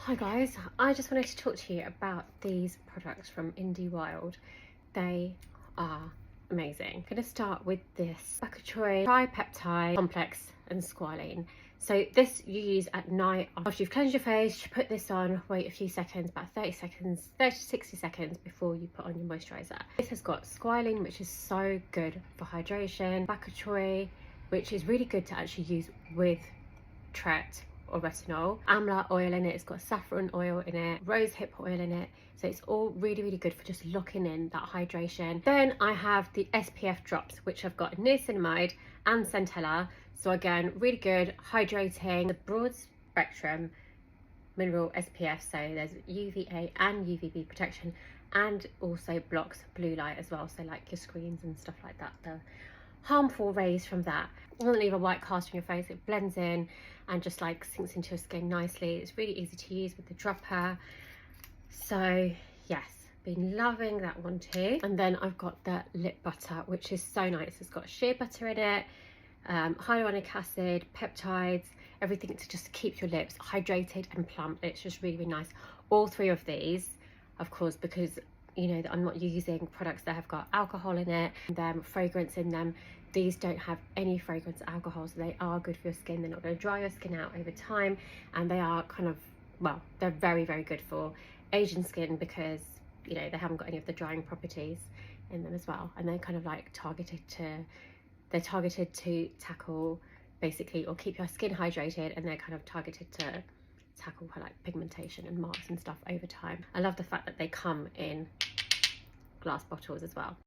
Hi guys, I just wanted to talk to you about these products from Inde Wild. They are amazing. I'm going to start with this Bakuchiol Tripeptide Complex and Squalane. So this you use at night after you've cleansed your face. You put this on, wait a few seconds, about 30 seconds, 30 to 60 seconds before you put on your moisturiser. This has got Squalane, which is so good for hydration, Bakuchiol, which is really good to actually use with Tret or retinol, amla oil in it, it's got saffron oil in it, rose hip oil in it, so it's all really good for just locking in that hydration. Then I have the SPF drops, which have got niacinamide and centella, so again really good hydrating, the broad spectrum mineral SPF, so there's UVA and UVB protection, and also blocks blue light as well, so like your screens and stuff like that, the harmful rays from that. It doesn't leave a white cast on your face, it blends in and just like sinks into your skin nicely. It's really easy to use with the dropper. So yes, been loving that one too. And then I've got the lip butter, which is so nice. It's got shea butter in it, hyaluronic acid, peptides, everything to just keep your lips hydrated and plump. It's just really nice. All three of these, of course, because you know that I'm not using products that have got alcohol in it, fragrance in them. These don't have any fragrance or alcohol, so they are good for your skin. They're not going to dry your skin out over time, and they are kind of, well, they're very good for Asian skin because you know they haven't got any of the drying properties in them as well, and they're kind of like targeted to tackle basically or keep your skin hydrated, and they're kind of targeted to tackle like pigmentation and marks and stuff over time. I love the fact that they come in glass bottles as well.